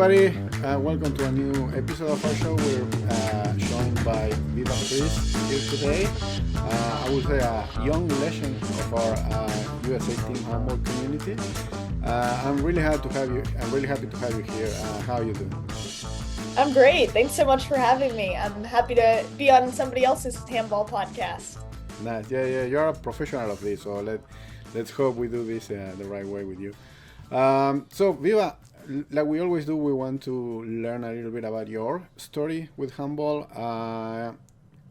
everybody. Welcome to a new episode of our show. We're joined by Viva Kreis here today. I would say a young legend of our USA team handball community. I'm really happy to have you. I'm really happy to have you here. How are you doing? I'm great. Thanks so much for having me. I'm happy to be on somebody else's handball podcast. Nice. Yeah. You're a professional of this, so let's hope we do this the right way with you. So Viva, like we always do, we want to learn a little bit about your story with handball.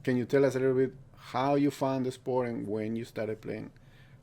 Can you tell us a little bit how you found the sport and when you started playing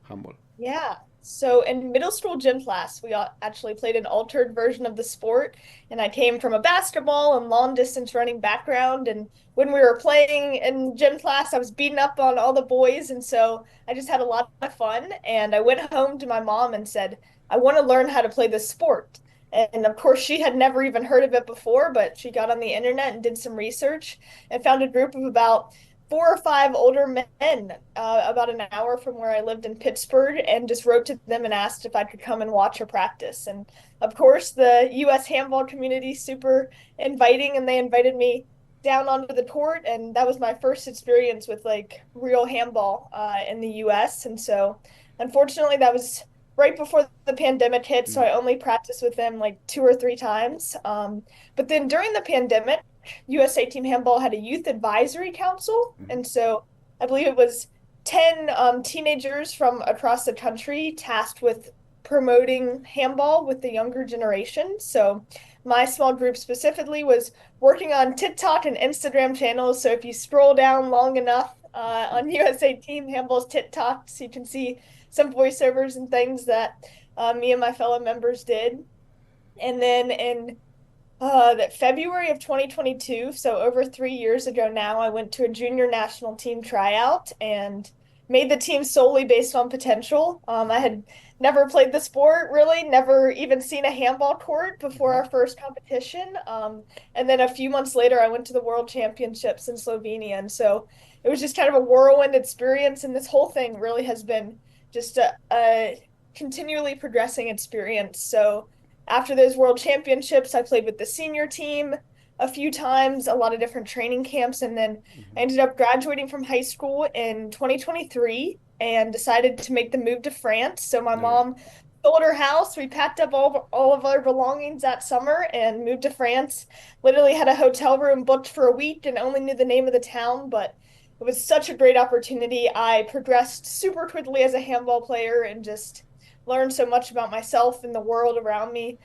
handball? Yeah. So in middle school gym class, we actually played an altered version of the sport, and I came from a basketball and long distance running background. And when we were playing in gym class, I was beating up on all the boys, and so I just had a lot of fun. And I went home to my mom and said, I want to learn how to play this sport. And of course, she had never even heard of it before, but she got on the internet and did some research and found a group of about 4 or 5 older men about an hour from where I lived in Pittsburgh and just wrote to them and asked if I could come and watch a practice. And of course, the US handball community super inviting, and they invited me down onto the court, and that was my first experience with like real handball in the US. And so unfortunately that was right before the pandemic hit, so Mm. I only practiced with them like 2 or 3 times. But then during the pandemic, USA Team Handball had a youth advisory council. Mhm. And so I believe it was 10 teenagers from across the country tasked with promoting handball with the younger generation. So my small group specifically was working on TikTok and Instagram channels. So if you scroll down long enough on USA Team Handball's TikToks, you can see some voiceovers and things that me and my fellow members did. And then in that February of 2022, so over 3 years ago now, I went to a junior national team tryout and made the team solely based on potential. I had never played the sport really, never even seen a handball court before Mhm. our first competition. And then a few months later, I went to the World Championships in Slovenia. And so it was just kind of a whirlwind experience. And this whole thing really has been just a continually progressing experience. So after those world championships, I played with the senior team a few times, a lot of different training camps, and then I ended up graduating from high school in 2023 and decided to make the move to France. So my Okay. mom sold her house. We packed up all of our belongings that summer and moved to France. Literally had a hotel room booked for a week and only knew the name of the town, but it was such a great opportunity. I progressed super quickly as a handball player and just learned so much about myself and the world around me.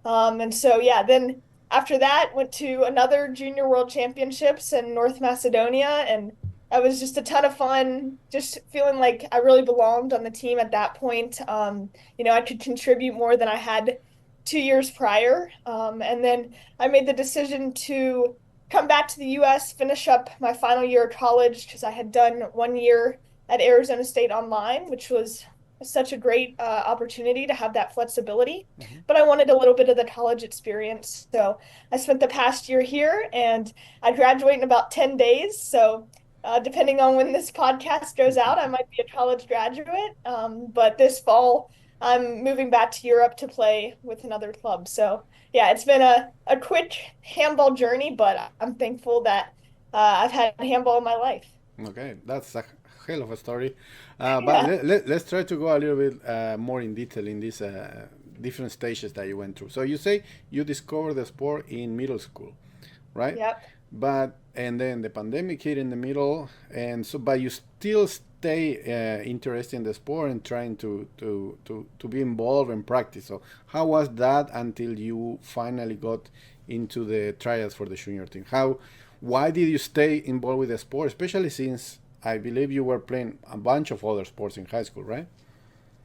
And so, yeah, then after that, went to another junior world championships in North Macedonia. And that was just a ton of fun, just feeling like I really belonged on the team at that point. I could contribute more than I had 2 years prior. And then I made the decision to come back to the US, finish up my final year of college because I had done 1 year at Arizona State online, which was such a great opportunity to have that flexibility. Mhm. But I wanted a little bit of the college experience. So I spent the past year here and I graduate in about 10 days. So depending on when this podcast goes out, I might be a college graduate. But this fall, I'm moving back to Europe to play with another club. So yeah, it's been a quick handball journey, but I'm thankful that I've had handball in my life. Okay, that's a hell of a story. But Yeah. let's try to go a little bit more in detail in these different stages that you went through. So you say you discovered the sport in middle school, right? Yep. But and then the pandemic hit in the middle, and so but you still stay interested in the sport and trying to be involved in practice. So how was that until you finally got into the trials for the junior team? Why did you stay involved with the sport, especially since I believe you were playing a bunch of other sports in high school, right?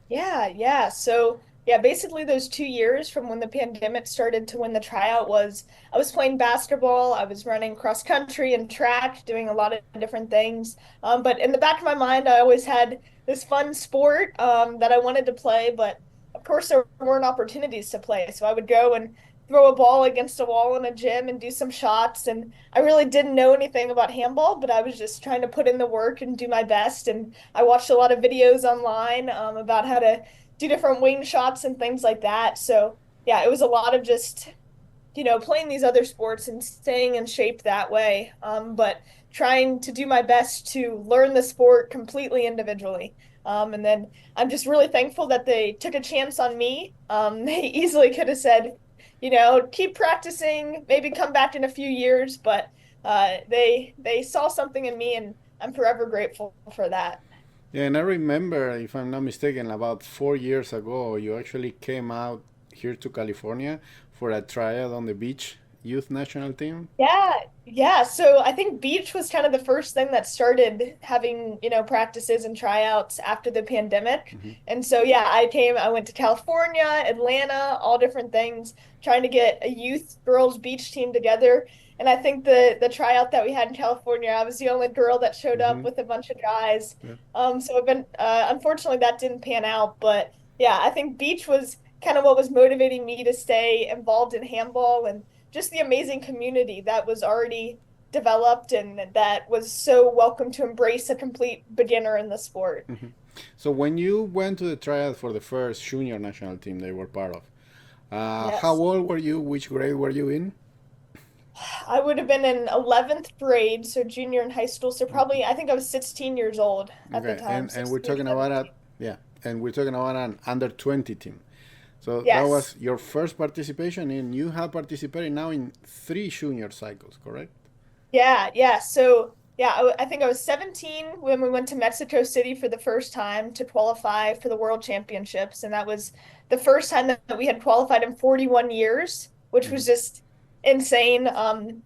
Yeah. So, yeah, basically those 2 years from when the pandemic started to when the tryout was, I was playing basketball, I was running cross country and track, doing a lot of different things. But in the back of my mind, I always had this fun sport that I wanted to play, but of course there weren't opportunities to play. So I would go and throw a ball against a wall in a gym and do some shots. And I really didn't know anything about handball, but I was just trying to put in the work and do my best. And I watched a lot of videos online about how to do different wing shots and things like that. So yeah, it was a lot of just playing these other sports and staying in shape that way. But trying to do my best to learn the sport completely individually. And then I'm just really thankful that they took a chance on me. They easily could have said, keep practicing, maybe come back in a few years, but they saw something in me, and I'm forever grateful for that. Yeah, and I remember, if I'm not mistaken, about 4 years ago, you actually came out here to California for a tryout on the beach youth national team. Yeah, yeah. So I think beach was kind of the first thing that started having, practices and tryouts after the pandemic. Hmm. And so yeah, I went to California, Atlanta, all different things, trying to get a youth girls beach team together. And I think the tryout that we had in California, I was the only girl that showed Hmm. up with a bunch of guys. Yeah. So unfortunately that didn't pan out, but yeah, I think beach was kind of what was motivating me to stay involved in handball, and just the amazing community that was already developed and that was so welcome to embrace a complete beginner in the sport. Hmm. So when you went to the tryout for the first junior national team they were part of, how Yes. old were you? Which grade were you in? I would have been in 11th grade, so junior in high school. So probably, I think I was 16 years old at the Okay, time, and we're 16 or talking about 17. a yeah, and we're talking about an under 20 team. So that Yes. was your first participation, and you have participated now in three junior cycles, correct? Yeah, yeah. So, yeah, I think I was 17 when we went to Mexico City for the first time to qualify for the World Championships. And that was the first time that we had qualified in 41 years, which Hmm. was just insane.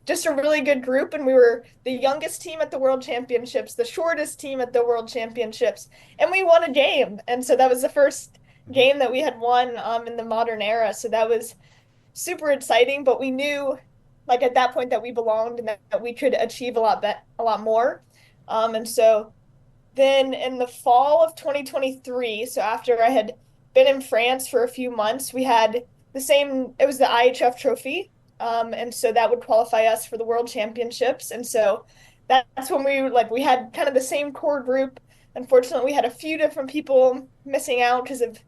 Just a really good group. And we were the youngest team at the World Championships, the shortest team at the World Championships, and we won a game. And so that was the first Hmm. game that we had won in the modern era. So that was super exciting, but we knew like at that point that we belonged and that we could achieve a lot more. And so then in the fall of 2023, so after I had been in France for a few months, we had it was the IHF trophy. And so that would qualify us for the World Championships. And so that's when we had kind of the same core group. Unfortunately, we had a few different people missing out because of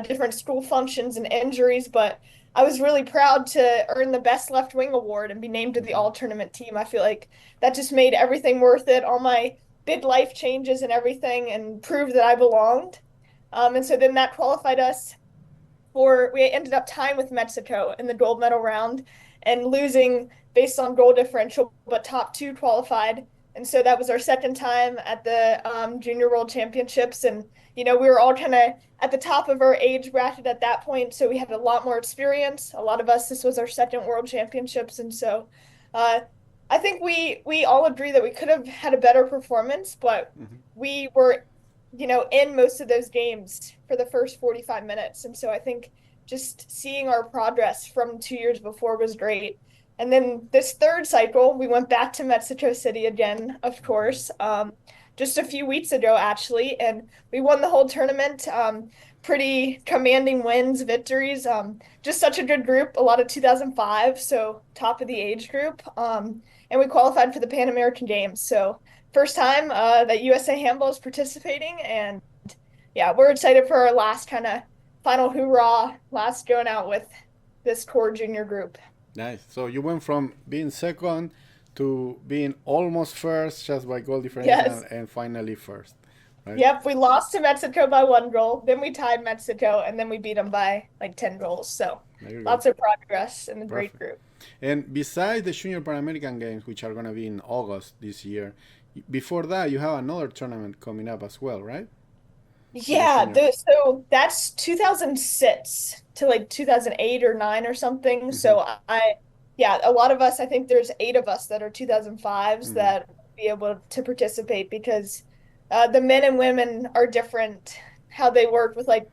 different school functions and injuries, but I was really proud to earn the Best Left Wing award and be named to the Hmm. all tournament team. I feel like that just made everything worth it. All my big life changes and everything, and proved that I belonged. And so then that qualified us we ended up tying with Mexico in the gold medal round and losing based on goal differential, but top two qualified. And so that was our second time at the Junior World Championships. And, we were all kind of at the top of our age bracket at that point. So we had a lot more experience. A lot of us, this was our second World Championships. And so uh, I think we all agree that we could have had a better performance, but Hmm. we were in most of those games for the first 45 minutes. And so I think just seeing our progress from 2 years before was great. And then this third cycle, we went back to Mexico City again, of course, just a few weeks ago, actually. And we won the whole tournament. Pretty commanding wins, victories. Just such a good group, a lot of 2005, so top of the age group. And we qualified for the Pan American Games. So first time that USA Handball is participating, and yeah, we're excited for our last kind of final hoorah, last going out with this core junior group. Nice. So you went from being second to being almost first just by goal differential Yes. and finally first, right? Yep, we lost to Mexico by 1 goal, then we tied Mexico, and then we beat them by like 10 goals. So There you go. lots of progress and a great Perfect. group. And besides the Junior Pan American Games, which are going to be in August this year, before that, you have another tournament coming up as well, right? For the Yeah, juniors. so that's 2006 to like 2008 or 9 or something. Hmm. So yeah, a lot of us, I think there's 8 of us that are 2005s Hmm. that will be able to participate because the men and women are different how they work with like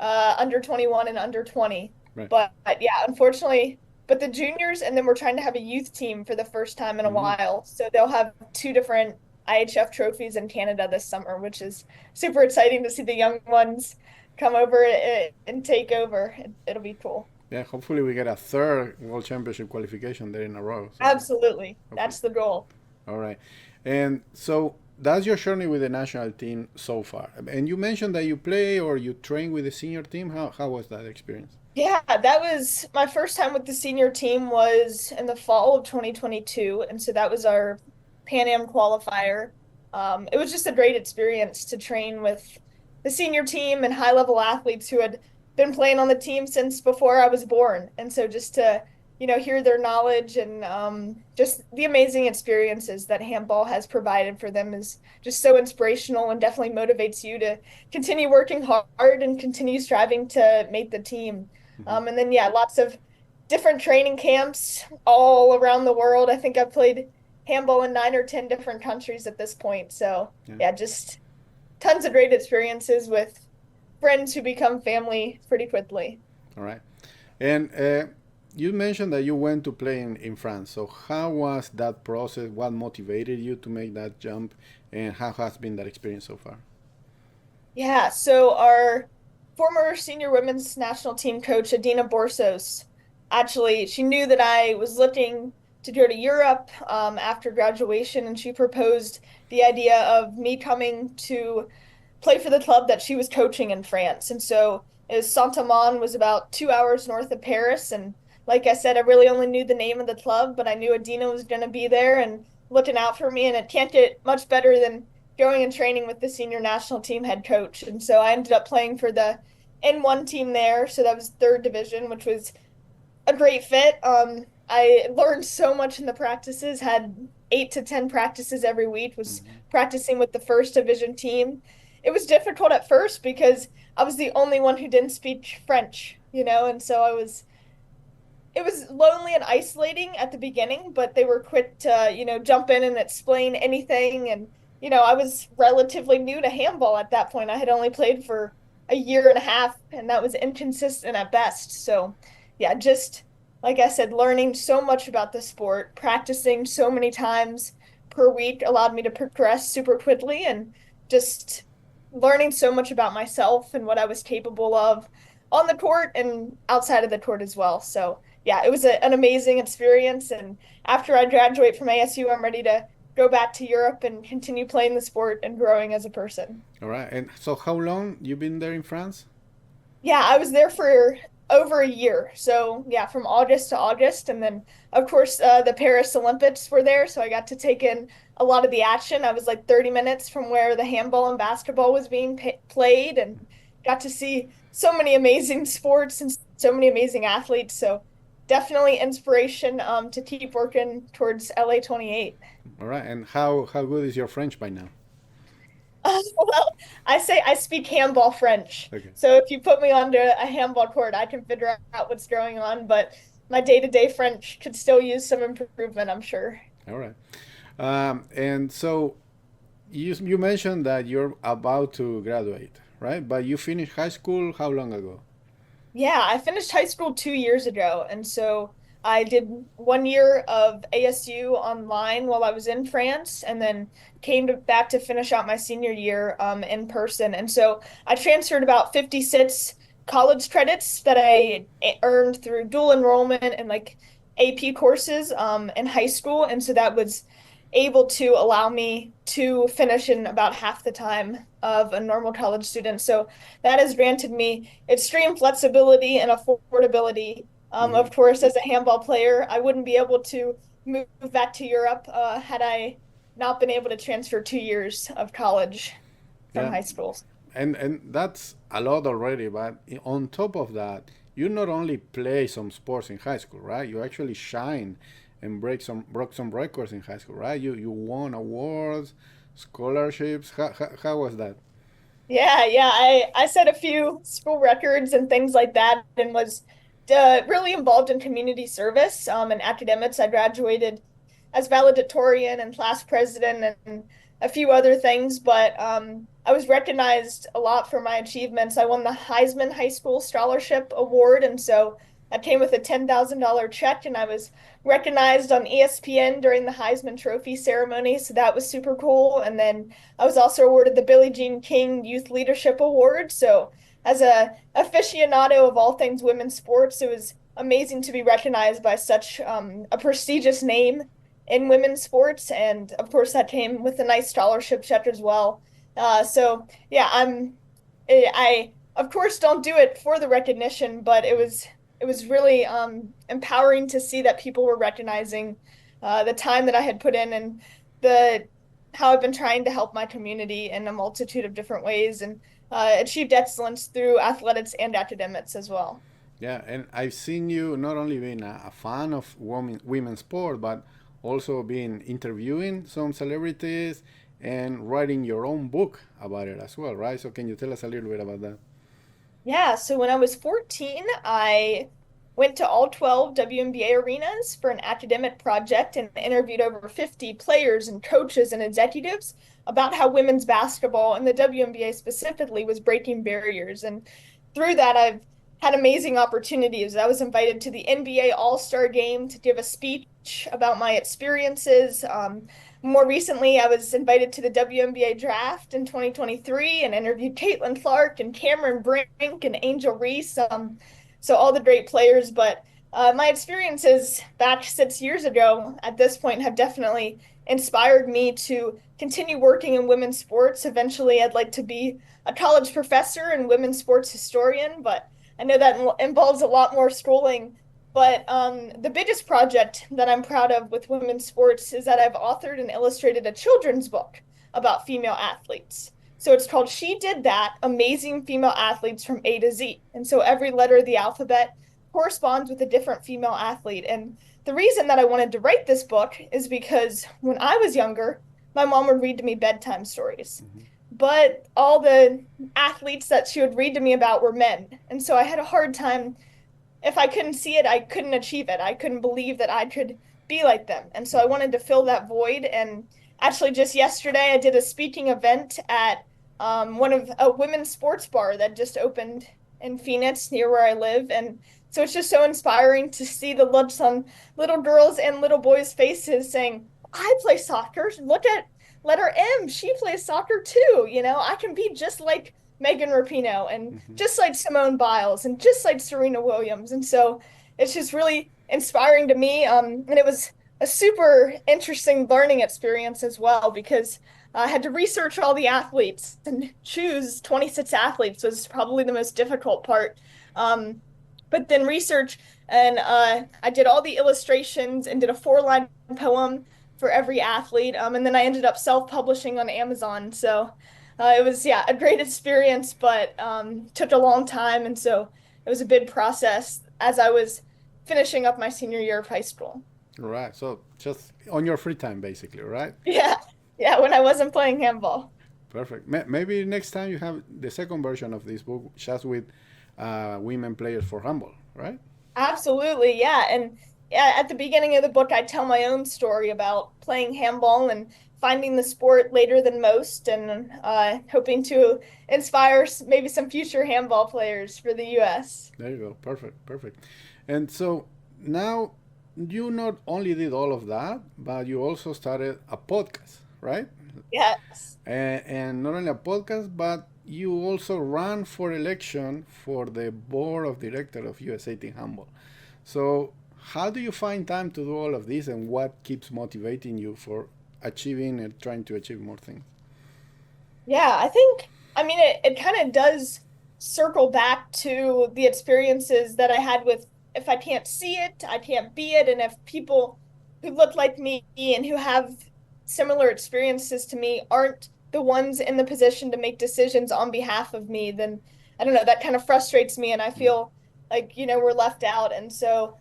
under 21 and under 20. Right. But yeah, unfortunately, but the juniors, and then we're trying to have a youth team for the first time in a Hmm. while. So they'll have 2 different IHF trophies in Canada this summer, which is super exciting to see the young ones come over and take over. It'll be cool. Yeah, hopefully we get a third World Championship qualification there in a row. So Absolutely. hopefully. That's the goal. All right. And so that's your journey with the national team so far. And you mentioned that you play or you train with the senior team. How was that experience? Yeah, that was my first time with the senior team was in the fall of 2022. And so that was our Pan Am qualifier. It was just a great experience to train with the senior team and high level athletes who had been playing on the team since before I was born. And so just to, hear their knowledge and just the amazing experiences that handball has provided for them is just so inspirational and definitely motivates you to continue working hard and continue striving to make the team. Hmm. And then, yeah, lots of different training camps all around the world. I think I've played handball in 9 or 10 different countries at this point. So, Yeah. yeah, just tons of great experiences with friends who become family pretty quickly. All right. And you mentioned that you went to play in France. So how was that process? What motivated you to make that jump? And how has been that experience so far? Yeah, so our former senior women's national team coach, Adina Borsos, actually, she knew that I was looking to go to Europe after graduation, and she proposed the idea of me coming to play for the club that she was coaching in France. And so Saint-Amand was about 2 hours north of Paris. And like I said, I really only knew the name of the club, but I knew Adina was going to be there and looking out for me. And it can't get much better than going and training with the senior national team head coach. And so I ended up playing for the N1 team there. So that was third division, which was a great fit. I learned so much in the practices, had 8 to 10 practices every week, was Hmm. practicing with the first division team. It was difficult at first because I was the only one who didn't speak French, and so it was lonely and isolating at the beginning, but they were quick to, jump in and explain anything. And, I was relatively new to handball at that point. I had only played for a year and a half, and that was inconsistent at best. So, yeah, just like I said, learning so much about the sport, practicing so many times per week allowed me to progress super quickly and just learning so much about myself and what I was capable of on the court and outside of the court as well. So, yeah, it was an amazing experience. And after I graduate from ASU, I'm ready to go back to Europe and continue playing the sport and growing as a person. All right. And so how long you been there in France? Yeah, I was there for over a year. So, yeah, from August to August. And then, of course, the Paris Olympics were there. So I got to take in a lot of the action. I was like 30 minutes from where the handball and basketball was being played and got to see so many amazing sports and so many amazing athletes. So, definitely inspiration to keep working towards LA 28. All right. And how good is your French by now? Well, I say I speak handball French. Okay. So if you put me onto a handball court, I can figure out what's going on, but my day-to-day French could still use some improvement, I'm sure. All right. And so you mentioned that you're about to graduate, right? But you finished high school how long ago? Yeah, I finished high school 2 years ago, and so I did 1 year of ASU online while I was in France, and then back to finish out my senior year in person. And so I transferred about 56 college credits that I earned through dual enrollment and like AP courses in high school, and so that was able to allow me to finish in about half the time of a normal college student. So that has granted me extreme flexibility and affordability. Hmm. Of course, as a handball player, I wouldn't be able to move back to Europe had I not been able to transfer 2 years of college from Yeah. high school. And that's a lot already. But on top of that, you not only play some sports in high school, right? You actually shine and broke some records in high school, right? You won awards, scholarships. How was that? Yeah. I set a few school records and things like that and was really involved in community service and academics. I graduated as valedictorian and class president and a few other things, but I was recognized a lot for my achievements. I won the Heisman High School Scholarship Award, and so that came with a $10,000 check, and I was recognized on ESPN during the Heisman Trophy ceremony, so that was super cool. And then I was also awarded the Billie Jean King Youth Leadership Award. So as a aficionado of all things women's sports, it was amazing to be recognized by such a prestigious name in women's sports, and of course that came with a nice scholarship check as well. So yeah, I of course don't do it for the recognition, but it was really empowering to see that people were recognizing the time that I had put in and the how I've been trying to help my community in a multitude of different ways and achieved excellence through athletics and academics as well. Yeah, and I've seen you not only being a fan of women's sport, but also being interviewing some celebrities and writing your own book about it as well, right? So can you tell us a little bit about that? Yeah, so when I was 14, I went to all 12 WNBA arenas for an academic project and interviewed over 50 players and coaches and executives about how women's basketball and the WNBA specifically was breaking barriers. And through that, I've had amazing opportunities. I was invited to the NBA All-Star Game to give a speech about my experiences. More recently, I was invited to the WNBA draft in 2023 and interviewed Caitlin Clark and Cameron Brink and Angel Reese. So all the great players, but my experiences back 6 years ago at this point have definitely inspired me to continue working in women's sports. Eventually, I'd like to be a college professor and women's sports historian, but I know that involves a lot more schooling. But the biggest project that I'm proud of with women's sports is that I've authored and illustrated a children's book about female athletes. So it's called She Did That, Amazing Female Athletes from A to Z. And so every letter of the alphabet corresponds with a different female athlete. And the reason that I wanted to write this book is because when I was younger, my mom would read to me bedtime stories. Mm-hmm. But all the athletes that she would read to me about were men. And so I had a hard time if I couldn't see it, I couldn't achieve it. I couldn't believe that I could be like them. And so I wanted to fill that void. And actually, just yesterday, I did a speaking event at one of a women's sports bar that just opened in Phoenix near where I live. And so it's just so inspiring to see the looks on little girls and little boys' faces saying, I play soccer. Look at letter M. She plays soccer too. I can be just like Megan Rapinoe and Mm-hmm. just like Simone Biles and just like Serena Williams. And so it's just really inspiring to me. And it was a super interesting learning experience as well because I had to research all the athletes and choose 26 athletes was probably the most difficult part. But then research and I did all the illustrations and did a 4-line poem for every athlete. And then I ended up self-publishing on Amazon. So it was, yeah, a great experience, but took a long time. And so it was a big process as I was finishing up my senior year of high school. Right. So just on your free time, basically, right? Yeah. Yeah. When I wasn't playing handball. Perfect. Maybe next time you have the second version of this book, just with women players for handball, right? Absolutely. Yeah. And yeah, at the beginning of the book, I tell my own story about playing handball and finding the sport later than most and hoping to inspire maybe some future handball players for the US. There you go. Perfect. Perfect. And so now you not only did all of that, but you also started a podcast, right? Yes. And not only a podcast, but you also ran for election for the board of director of USATH Handball. So how do you find time to do all of this, and what keeps motivating you for achieving and trying to achieve more things? Yeah, I mean, it kind of does circle back to the experiences that I had with if I can't see it, I can't be it. And if people who look like me and who have similar experiences to me aren't the ones in the position to make decisions on behalf of me, then I don't know, that kind of frustrates me. And I Mm. feel like, we're left out. And so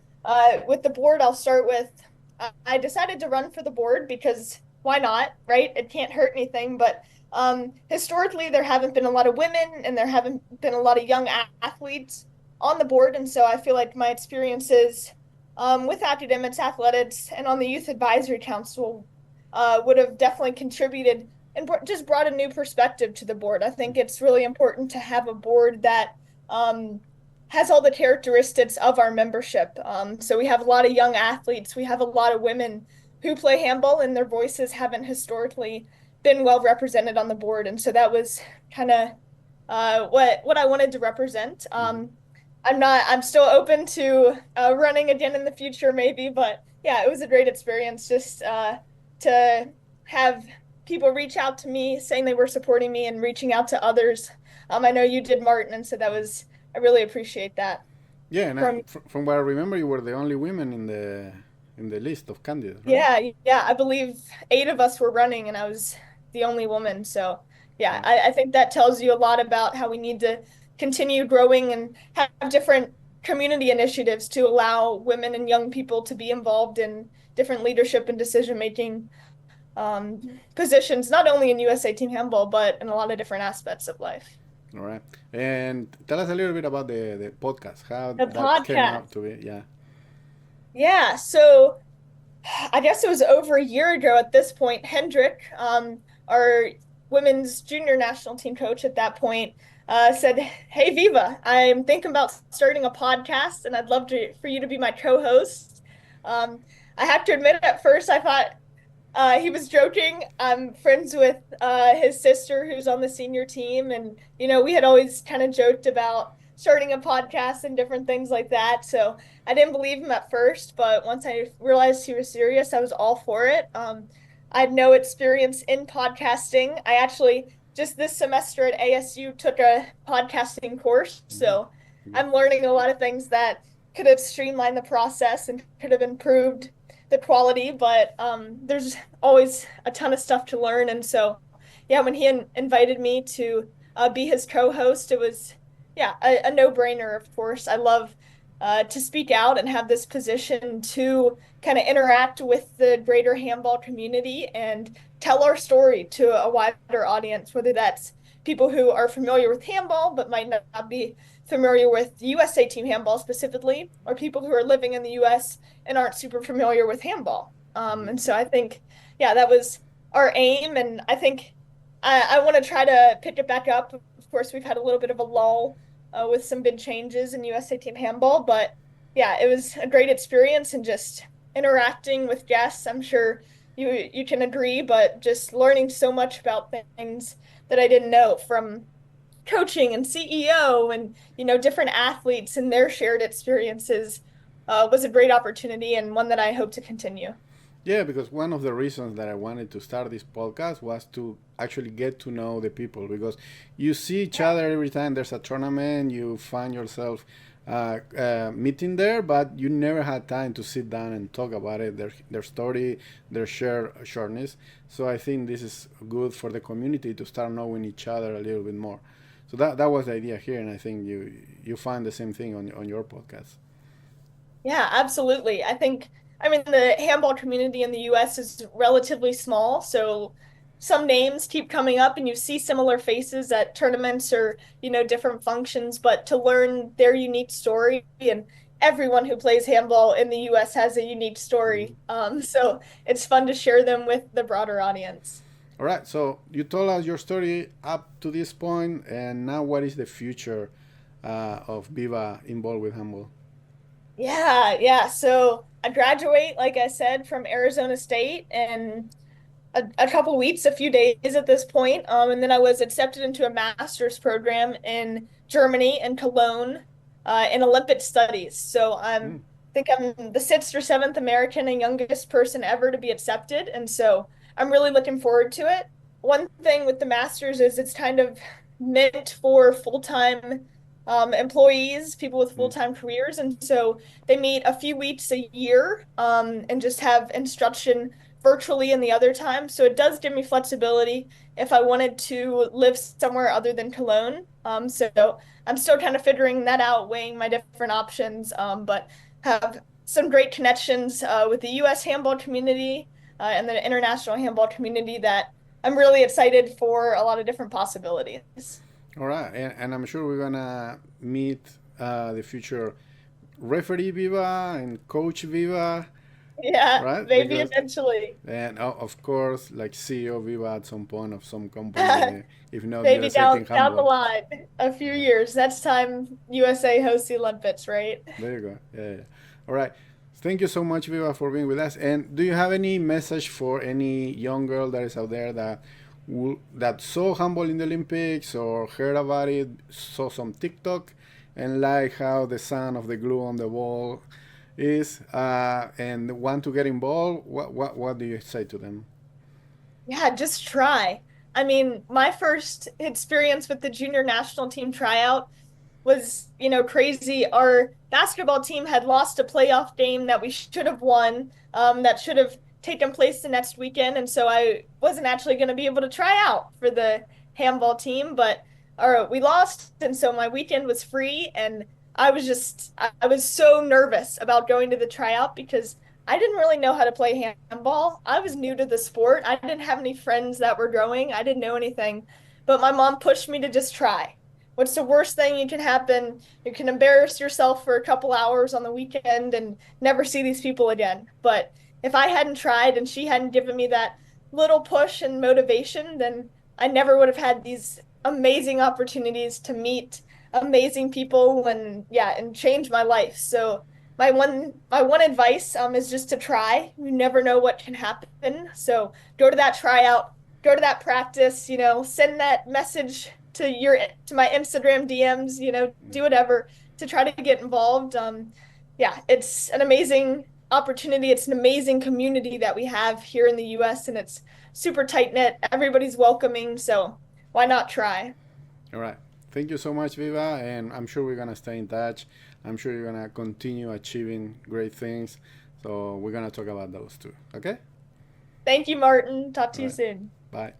with the board, I'll start with I decided to run for the board because why not, right? It can't hurt anything. But historically, there haven't been a lot of women and there haven't been a lot of young athletes on the board. And so I feel like my experiences with academics, athletics, and on the Youth Advisory Council would have definitely contributed and just brought a new perspective to the board. I think it's really important to have a board that has all the characteristics of our membership. So we have a lot of young athletes, we have a lot of women who play handball, and their voices haven't historically been well represented on the board. And so that was kind of what I wanted to represent. Mhm. I'm still open to running again in the future, maybe, but Yeah, it was a great experience just to have people reach out to me saying they were supporting me and reaching out to others. I know you did, Martin, and so I really appreciate that Yeah, and from. from what I remember, you were the only women in the list of candidates, right? Yeah, yeah, I believe 8 of us were running and I was the only woman. So, yeah, Right. I think that tells you a lot about how we need to continue growing and have different community initiatives to allow women and young people to be involved in different leadership and decision-making um, positions, not only in USA Team Handball, but in a lot of different aspects of life. All right. And tell us a little bit about the podcast, how The that came out podcast. to be. Yeah. Yeah, so I guess it was over a year ago at this point. Hendrik, our women's junior national team coach at that point, said, "Hey Viva, I'm thinking about starting a podcast, and I'd love to for you to be my co-host." Um, I have to admit, at first I thought he was joking. I'm friends with his sister who's on the senior team, and we had always kind of joked about starting a podcast and different things like that. So I didn't believe him at first, but once I realized he was serious, I was all for it. I had no experience in podcasting. I actually just this semester at ASU took a podcasting course, Hmm. so Yeah. I'm learning a lot of things that could have streamlined the process and could have improved the quality, but there's always a ton of stuff to learn. And so, yeah, when he invited me to be his co-host, it was, yeah, a no-brainer, of course. I love to speak out and have this position to kind of interact with the greater handball community and tell our story to a wider audience, whether that's people who are familiar with handball but might not be familiar with USA Team Handball specifically, or people who are living in the US and aren't super familiar with handball. Hmm. And so I think, yeah, that was our aim. And I think I want to try to pick it back up. Of course, we've had a little bit of a lull with some big changes in USA Team Handball, but yeah, it was a great experience and just interacting with guests. I'm sure you can agree, but just learning so much about things that I didn't know from coaching and CEO and different athletes and their shared experiences was a great opportunity and one that I hope to continue. Yeah, because one of the reasons that I wanted to start this podcast was to actually get to know the people, because you see each Yeah. other every time there's a tournament, you find yourself meeting there, but you never had time to sit down and talk about it, their story, their shortness. So I think this is good for the community to start knowing each other a little bit more. So that was the idea here, and I think you find the same thing on your podcast. Yeah, absolutely. I mean, the handball community in the US is relatively small, so some names keep coming up and you see similar faces at tournaments or, different functions, but to learn their unique story and everyone who plays handball in the US has a unique Mhm. story. So it's fun to share them with the broader audience. All right, so you told us your story up to this point, and now what is the future of Viva involved with Handball? Yeah, yeah. So I graduate, like I said, from Arizona State and a couple weeks, a few days at this point. And then I was accepted into a master's program in Germany and Cologne in Olympic studies. So Mm. I think I'm the sixth or seventh American and youngest person ever to be accepted. And so I'm really looking forward to it. One thing with the master's is it's kind of meant for full-time employees, people with Mm. full-time careers. And so they meet a few weeks a year and just have instruction virtually in the other time. So it does give me flexibility if I wanted to live somewhere other than Cologne. So I'm still kind of figuring that out, weighing my different options, but have some great connections with the US handball community and the international handball community that I'm really excited for a lot of different possibilities. All right, and I'm sure we're gonna meet the future referee Viva and coach Viva, Yeah, right? maybe Because eventually. and of course, like CEO Viva at some point of some company, if not Maybe USA down Team down the Handball. line, a few years. Next time USA hosts the Olympics, right? There you go. Yeah, yeah. All right. Thank you so much, Viva, for being with us. And do you have any message for any young girl that is out there that that saw handball in the Olympics or heard about it, saw some TikTok, and like how the sound of the glue on the wall is and want to get involved, what do you say to them? Yeah, just try. I mean, my first experience with the junior national team tryout was, crazy. Our basketball team had lost a playoff game that we should have won, that should have taken place the next weekend. And so I wasn't actually going to be able to try out for the handball team, but we lost. And so my weekend was free. And I was so nervous about going to the tryout because I didn't really know how to play handball. I was new to the sport. I didn't have any friends that were going. I didn't know anything, but my mom pushed me to just try. What's the worst thing you can happen? You can embarrass yourself for a couple hours on the weekend and never see these people again. But if I hadn't tried and she hadn't given me that little push and motivation, then I never would have had these amazing opportunities to meet amazing people and yeah, and change my life. So my one advice is just to try. You never know what can happen. So go to that tryout, go to that practice, send that message to my Instagram DMs, do whatever to try to get involved. Yeah, it's an amazing opportunity. It's an amazing community that we have here in the US and it's super tight knit. Everybody's welcoming, so why not try? All right. Thank you so much, Viva, and I'm sure we're gonna stay in touch. I'm sure you're gonna continue achieving great things. So we're gonna talk about those too. Okay? Thank you, Martin. Talk All to you right. soon. Bye.